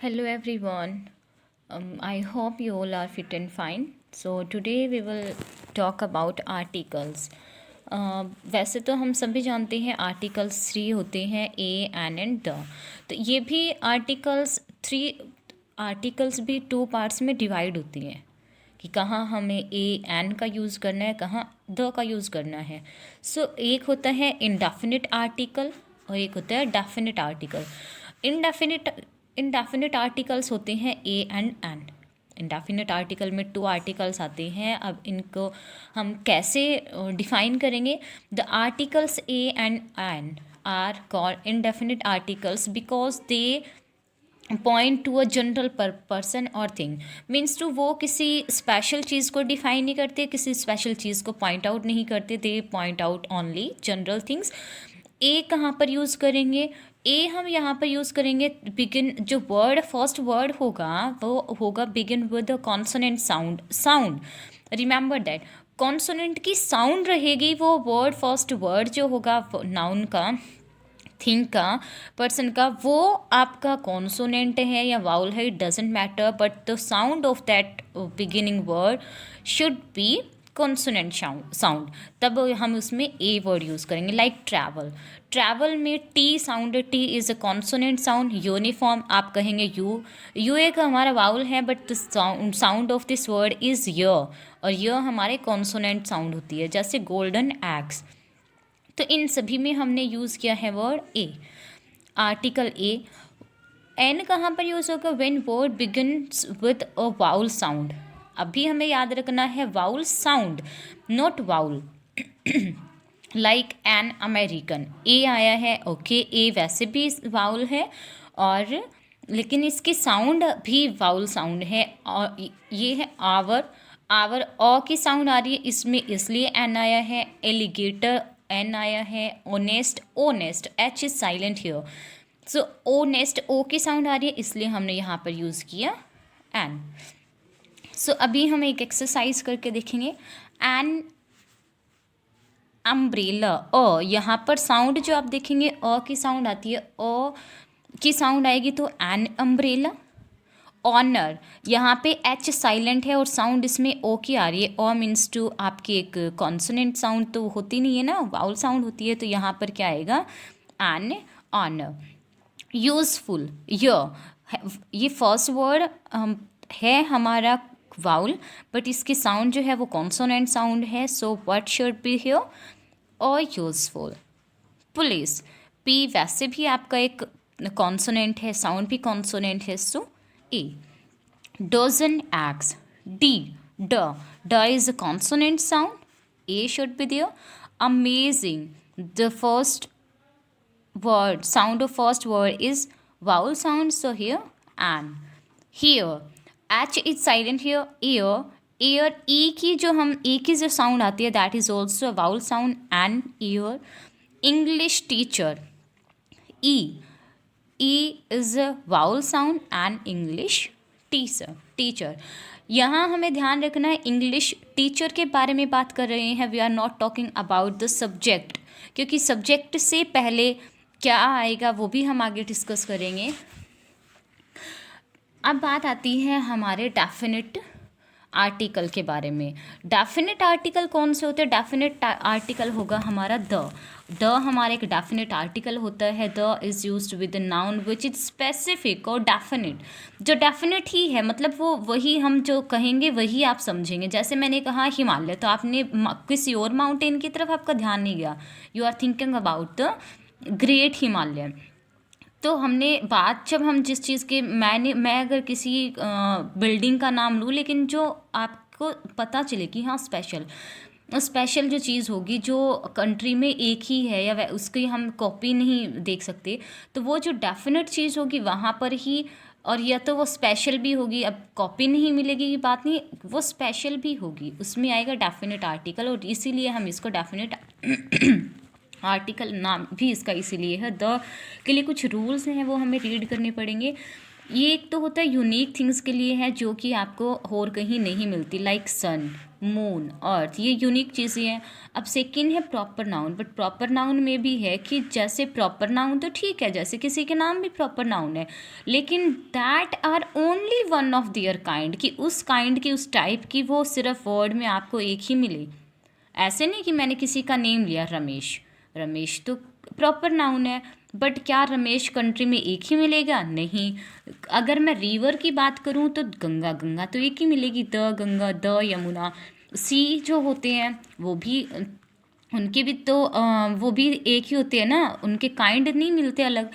Hello everyone. I hope you all are fit and fine. So today we will talk about articles. वैसे तो हम सभी जानते हैं आर्टिकल्स थ्री होते हैं ए एन एंड द। तो ये भी आर्टिकल्स भी टू पार्ट्स में डिवाइड होती हैं कि कहाँ हमें ए एन का यूज़ करना है, कहाँ द का यूज़ करना है। एक होता है इनडेफिनिट आर्टिकल और एक होता है definite article. Indefinite indefinite articles होते हैं a and an. Indefinite article में टू आर्टिकल्स आते हैं। अब इनको हम कैसे डिफाइन करेंगे? The articles a and an are called indefinite articles because they point to a general person or thing. Means to वो किसी स्पेशल चीज़ को डिफाइन नहीं करते, किसी स्पेशल चीज़ को पॉइंट आउट नहीं करते। They point out only general things. A कहाँ पर यूज़ करेंगे? ए हम यहाँ पर यूज़ करेंगे बिगिन, जो फर्स्ट वर्ड होगा वो होगा begin with consonant sound. Remember that consonant की साउंड रहेगी वो फर्स्ट वर्ड जो होगा नाउन का, थिंग का, पर्सन का, वो आपका कॉन्सोनेंट है या वाउल है, it doesn't matter, but the sound of that beginning word should be consonant sound. तब हम उसमें ए वर्ड यूज़ करेंगे। लाइक ट्रैवल में T sound, T is a consonant sound. Uniform आप कहेंगे यू एक हमारा वाउल है but the sound of this word is य, और य हमारे कॉन्सोनेंट साउंड होती है। जैसे गोल्डन एग्स। तो इन सभी में हमने यूज़ किया है word a, article a. An कहाँ पर यूज़ होगा? When word begins with a vowel sound. अभी हमें याद रखना है vowel sound, not vowel. Like an American, a आया है, ओके, ए वैसे भी वाउल है और लेकिन इसकी साउंड भी वाउल साउंड है। और ये है आवर अ की साउंड आ रही है इसमें, इसलिए एन आया है। एलिगेटर एन आया है। Honest H is silent here, so honest O की साउंड आ रही है इसलिए हमने यहाँ पर यूज़ किया एन। अभी हम एक एक्सरसाइज करके देखेंगे। एन अम्ब्रेला, यहाँ पर साउंड जो आप देखेंगे अ की साउंड आती है, अ की साउंड आएगी तो एन अम्ब्रेला। ऑनर, यहाँ पे एच साइलेंट है और साउंड इसमें ओ की आ रही है। ओ मीन्स टू आपकी एक कॉन्सोनेंट साउंड तो होती नहीं है ना, वाउल साउंड होती है, तो यहाँ पर क्या आएगा? An honour. यूज़फुल, ये फर्स्ट वर्ड है हमारा वाउल, बट इसकी साउंड जो है वो कॉन्सोनेंट साउंड है, so what should be here? और यूज़फुल। पुलिस, पी वैसे भी आपका एक कॉन्सोनेंट है, साउंड भी कॉन्सोनेंट है, सो ए। डजन एग्स, ड is a consonant sound, a should be there. Amazing, the first word, sound of first word is vowel sound, so here an. Here, h is silent here. Ear e की जो हम e की जो sound आती है that is also a vowel sound, an, ear. English teacher, e is a vowel sound and English teacher. यहाँ हमें ध्यान रखना है इंग्लिश टीचर के बारे में बात कर रहे हैं, we are not talking about the subject, क्योंकि सब्जेक्ट से पहले क्या आएगा वो भी हम आगे डिस्कस करेंगे। अब बात आती है हमारे डेफिनेट आर्टिकल के बारे में। डेफिनेट आर्टिकल कौन से होते हैं? डेफिनेट आर्टिकल होगा हमारा द हमारा एक डेफिनेट आर्टिकल होता है। The is used with noun which is specific और डेफिनेट। जो डेफिनेट ही है मतलब वो वही हम जो कहेंगे वही आप समझेंगे। जैसे मैंने कहा हिमालय, तो आपने किसी और माउंटेन की तरफ आपका ध्यान नहीं गया, you are thinking about the great Himalaya. तो हमने बात जब हम जिस चीज़ के मैं अगर किसी बिल्डिंग का नाम लूँ, लेकिन जो आपको पता चले कि हाँ स्पेशल जो चीज़ होगी जो कंट्री में एक ही है या उसकी हम कॉपी नहीं देख सकते, तो वो जो डेफिनेट चीज़ होगी वहाँ पर ही, और या तो वो स्पेशल भी होगी, अब कॉपी नहीं मिलेगी की बात नहीं, वो स्पेशल भी होगी, उसमें आएगा डेफिनेट आर्टिकल। और इसीलिए हम इसको डेफिनेट आर्टिकल नाम भी इसका इसीलिए है। द के लिए कुछ रूल्स हैं वो हमें रीड करने पड़ेंगे। ये एक तो होता है यूनिक थिंग्स के लिए है जो कि आपको और कहीं नहीं मिलती, लाइक सन, मून, अर्थ, ये यूनिक चीज़ें हैं। अब सेकंड है proper noun, but proper noun में भी है कि जैसे प्रॉपर नाउन तो ठीक है, जैसे किसी के नाम भी प्रॉपर नाउन है, लेकिन that are only one of their kind, कि उस काइंड की, उस टाइप की वो सिर्फ वर्ड में आपको एक ही मिले। ऐसे नहीं कि मैंने किसी का नेम लिया रमेश, रमेश तो प्रॉपर नाउन है, बट क्या रमेश कंट्री में एक ही मिलेगा? नहीं। अगर मैं रिवर की बात करूँ तो गंगा, गंगा तो एक ही मिलेगी, द गंगा, द यमुना। सी जो होते हैं वो भी, उनके भी तो वो भी एक ही होते हैं ना, उनके काइंड नहीं मिलते अलग।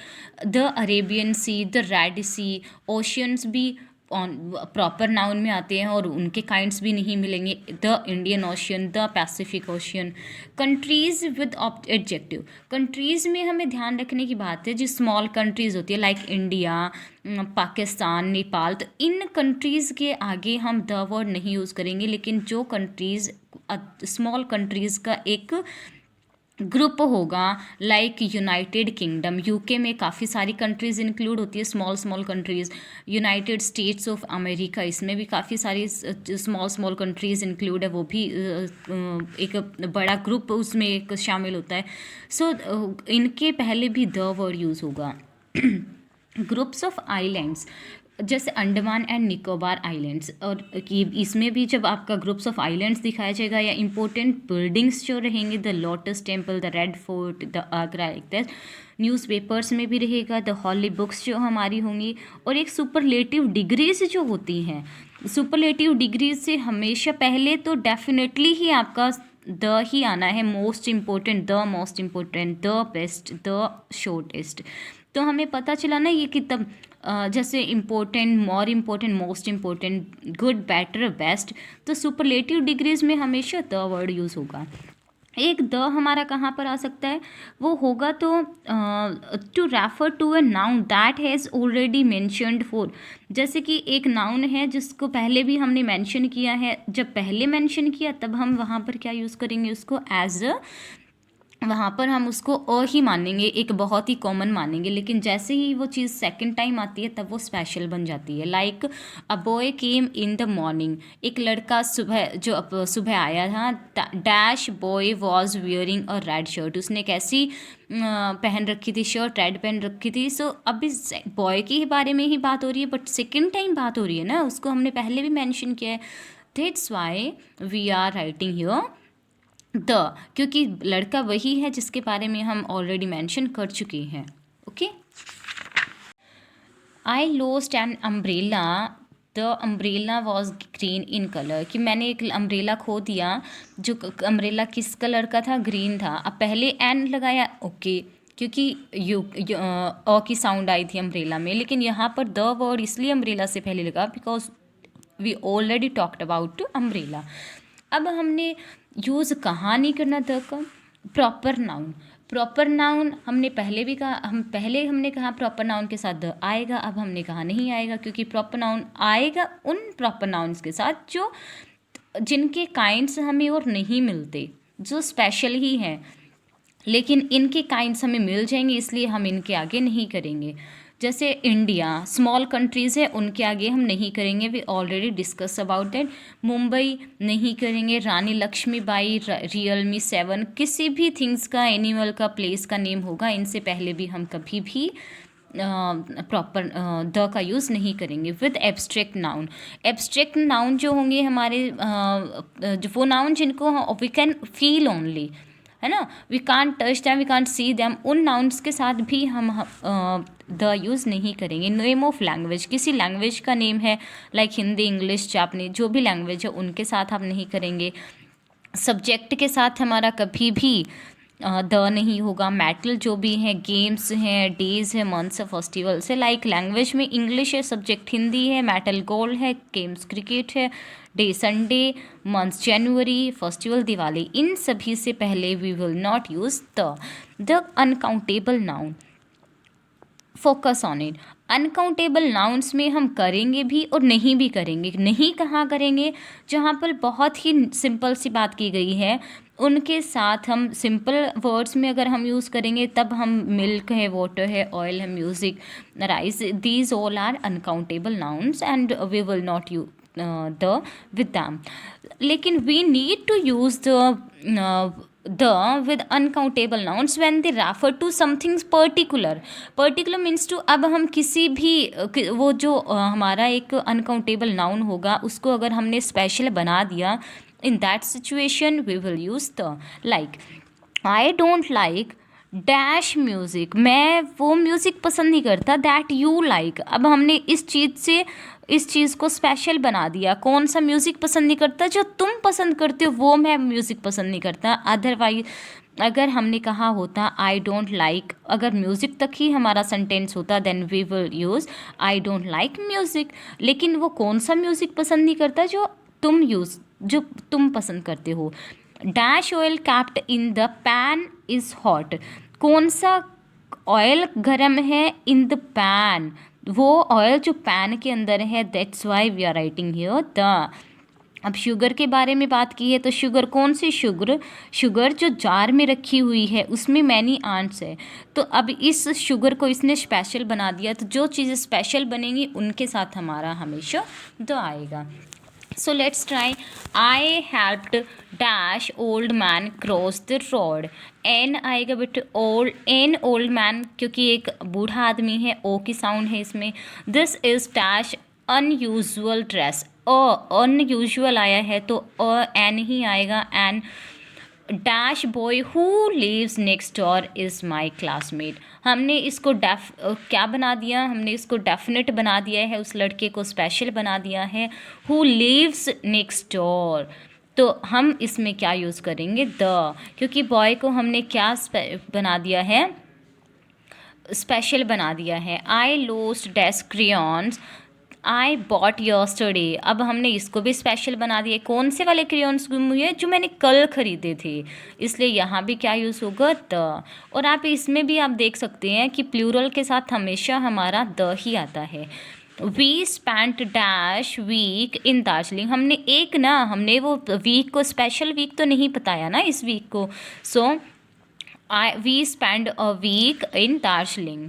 The Arabian Sea, the Red Sea, oceans भी ऑन प्रॉपर नाउन में आते हैं और उनके काइंड्स भी नहीं मिलेंगे। The Indian Ocean, the Pacific Ocean. Countries with adjective, countries में हमें ध्यान रखने की बात है, जो स्मॉल कंट्रीज़ होती है लाइक इंडिया, पाकिस्तान, नेपाल, तो इन कंट्रीज़ के आगे हम द वर्ड नहीं यूज़ करेंगे। लेकिन जो कंट्रीज़, स्मॉल कंट्रीज़ का एक ग्रुप होगा, लाइक यूनाइटेड किंगडम, यूके में काफ़ी सारी कंट्रीज़ इंक्लूड होती है, small small countries. United states of America, इसमें भी काफ़ी सारी स्मॉल स्मॉल कंट्रीज़ इंक्लूड है, वो भी एक बड़ा ग्रुप उसमें एक शामिल होता है। सो इनके पहले भी द वर्ड यूज़ होगा। ग्रुप्स ऑफ आइलैंड्स, जैसे अंडमान एंड निकोबार आइलैंड्स, और कि इसमें भी जब आपका ग्रुप्स ऑफ आइलैंड्स दिखाया जाएगा, या इंपॉर्टेंट बिल्डिंग्स जो रहेंगे, the lotus temple, the red fort, the Agra, like that. Newspapers में भी रहेगा, द हॉली बुक्स जो हमारी होंगी। और एक सुपरलेटिव डिग्रीज जो होती हैं, सुपरलेटिव डिग्रीज से हमेशा पहले तो डेफिनेटली ही आपका द ही आना है, most important, the most important, the best, the shortest. तो हमें पता चला ना ये कि तब जैसे important, more important, most important, good, better, best, तो सुपरलेटिव डिग्रीज में हमेशा द वर्ड यूज़ होगा। एक द हमारा कहाँ पर आ सकता है? वो होगा तो to refer to a noun that has already mentioned for, जैसे कि एक नाउन है जिसको पहले भी हमने मेंशन किया है, जब पहले मेंशन किया तब हम वहाँ पर क्या यूज़ करेंगे उसको, एज अ, वहाँ पर हम उसको अ ही मानेंगे, एक बहुत ही कॉमन मानेंगे। लेकिन जैसे ही वो चीज़ सेकंड टाइम आती है तब वो स्पेशल बन जाती है। Like a boy came in the morning, एक लड़का सुबह, जो सुबह आया था, dash boy was wearing a red shirt, उसने कैसी पहन रखी थी, शर्ट रेड पहन रखी थी। सो अभी बॉय के ही बारे में ही बात हो रही है, बट सेकेंड टाइम बात हो रही है ना, उसको हमने पहले भी मैंशन किया है। That's why we are writing here the, क्योंकि लड़का वही है जिसके बारे में हम ऑलरेडी मेंशन कर चुके हैं। Okay. I lost an umbrella, the umbrella was green in colour, कि मैंने एक अम्ब्रेला खो दिया, जो अम्ब्रेला किस कलर का था, ग्रीन था। अब पहले एन लगाया, ओके, क्योंकि अ की साउंड आई थी अम्ब्रेला में, लेकिन यहाँ पर द वर्ड इसलिए अम्ब्रेला से पहले लगा because we already talked about umbrella. अब हमने यूज़ कहाँ नहीं करना द का, प्रॉपर नाउन, प्रॉपर नाउन हमने पहले भी कहा, हमने कहा प्रॉपर नाउन के साथ द आएगा, अब हमने कहा नहीं आएगा, क्योंकि प्रॉपर नाउन आएगा उन प्रॉपर नाउन्स के साथ जो, जिनके काइंड्स हमें और नहीं मिलते, जो स्पेशल ही हैं, लेकिन इनके काइंड्स हमें मिल जाएंगे, इसलिए हम इनके आगे नहीं करेंगे। जैसे इंडिया, स्मॉल कंट्रीज़ है, उनके आगे हम नहीं करेंगे, we already discuss about that. Mumbai नहीं करेंगे, रानी लक्ष्मीबाई, रियलमी 7, किसी भी थिंग्स का, एनिमल का, प्लेस का नेम होगा, इनसे पहले भी हम कभी भी प्रॉपर द का यूज़ नहीं करेंगे। With abstract noun, abstract noun जो होंगे हमारे, जो वो नाउन जिनको वी कैन फील ओनली, है ना, we can't touch them, we can't see them, उन नाउन्स के साथ भी हम द यूज़ नहीं करेंगे। नेम ऑफ लैंग्वेज, किसी लैंग्वेज का नेम है, लाइक हिंदी, इंग्लिश, जापानी, जो भी लैंग्वेज है उनके साथ हम नहीं करेंगे। सब्जेक्ट के साथ हमारा कभी भी द नहीं होगा। मेटल जो भी हैं, गेम्स हैं, डेज है, मंथ्स है, फेस्टिवल्स है, लाइक लैंग्वेज में इंग्लिश है, सब्जेक्ट हिंदी है, मेटल गोल्ड है, गेम्स क्रिकेट है, day Sunday, months January, festival Diwali, इन सभी से पहले we will not use the uncountable noun, focus on it. Uncountable nouns में हम करेंगे भी और नहीं भी करेंगे। नहीं कहाँ करेंगे, जहाँ पर बहुत ही सिंपल सी बात की गई है उनके साथ हम सिंपल वर्ड्स में अगर हम यूज़ करेंगे तब हम मिल्क है, वाटर है, ऑयल है, music, rice, these all are uncountable nouns and we will not the with them, लेकिन we need to use the with uncountable nouns when they refer to something particular means to, अब हम किसी भी वो जो हमारा एक अनकाउंटेबल नाउन होगा उसको अगर हमने स्पेशल बना दिया, in that situation we will use the, like I don't like dash music, मैं वो म्यूज़िक पसंद नहीं करता दैट यू लाइक। अब हमने इस चीज़ से इस चीज़ को स्पेशल बना दिया, कौन सा म्यूज़िक पसंद नहीं करता, जो तुम पसंद करते हो वो मैं म्यूज़िक पसंद नहीं करता। अदरवाइज अगर हमने कहा होता आई डोंट लाइक, अगर म्यूज़िक तक ही हमारा सेंटेंस होता then we will use I don't like music, लेकिन वो कौन सा म्यूज़िक पसंद नहीं करता जो तुम पसंद करते हो। Dash oil kept in the pan is hot, कौन सा ऑयल गर्म है, इन द पैन, वो ऑयल जो पैन के अंदर है, that's why we are writing here the. अब शुगर के बारे में बात की है तो शुगर, कौन सी शुगर जो जार में रखी हुई है उसमें मैनी आंट्स है, तो अब इस शुगर को इसने स्पेशल बना दिया, तो जो चीज़ें स्पेशल बनेंगी उनके साथ हमारा हमेशा द आएगा। So let's try. I helped dash old man cross the road. N आएगा बेटे old man, क्योंकि एक बूढ़ा आदमी है, ओ की साउंड है इसमें। This is dash unusual dress. unusual आया है तो n ही आएगा, and dash boy who lives next door is my classmate. हमने इसको क्या बना दिया, हमने इसको डेफिनेट बना दिया है, उस लड़के को स्पेशल बना दिया है, हु लिव्स नेक्स्ट डोर। तो हम इसमें क्या यूज़ करेंगे, द, क्योंकि बॉय को हमने क्या बना दिया है, स्पेशल बना दिया है। I lost desk crayons I bought yesterday, अब हमने इसको भी स्पेशल बना दिया, कौन से वाले क्रेयॉन्स गुम हुए जो मैंने कल ख़रीदे थे, इसलिए यहाँ भी क्या यूज़ होगा, द। और आप इसमें भी आप देख सकते हैं कि प्लूरल के साथ हमेशा हमारा द ही आता है। We spent dash week in Darjeeling, हमने वो वीक को स्पेशल वीक तो नहीं बताया ना इस वीक को, so we spend a week in Darjeeling.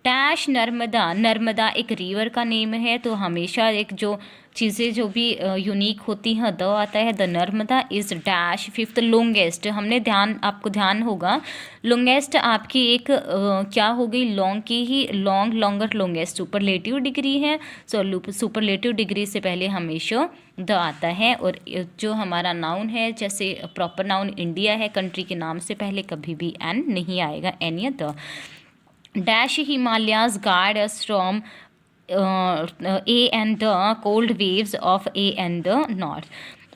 Dash Narmada एक रिवर का नेम है, तो हमेशा एक जो चीज़ें जो भी यूनिक होती हैं द आता है। The Narmada is dash fifth longest, हमने आपको ध्यान होगा लॉन्गेस्ट आपकी एक क्या हो गई, लॉन्ग की ही लॉन्गर लॉन्गेस्ट सुपरलेटिव डिग्री है, सो सुपरलेटिव डिग्री से पहले हमेशा द आता है। और जो हमारा नाउन है, जैसे प्रॉपर नाउन इंडिया है, कंट्री के नाम से पहले कभी भी एन नहीं आएगा, एन या the. Dash Himalayas guard us from A and the cold waves of A and the north.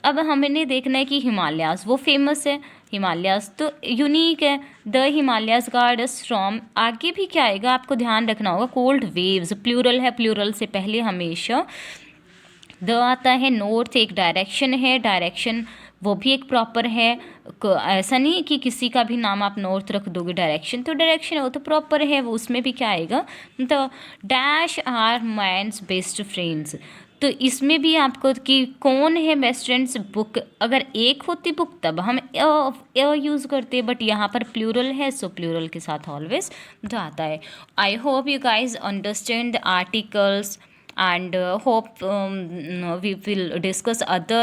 अब हमने देखना है कि हिमालयाज वो फेमस है, हिमालयाज तो यूनिक है, the Himalayas guard us from, आगे भी क्या आएगा आपको ध्यान रखना होगा, कोल्ड वेव्स प्लूरल है, प्लूरल से पहले हमेशा द आता है। नॉर्थ एक डायरेक्शन है, डायरेक्शन वो भी एक प्रॉपर है, ऐसा नहीं कि किसी का भी नाम आप नॉर्थ रख दोगे, डायरेक्शन तो डायरेक्शन है, वो तो प्रॉपर है, वो उसमें भी क्या आएगा, the. Dash are minds best friends, तो इसमें भी आपको कि कौन है बेस्ट फ्रेंड्स, बुक अगर एक होती बुक तब हम यूज़ करते, बट यहाँ पर प्लूरल है, सो प्लूरल के साथ ऑलवेज द आता है। I hope you guys understand the articles and hope we will discuss other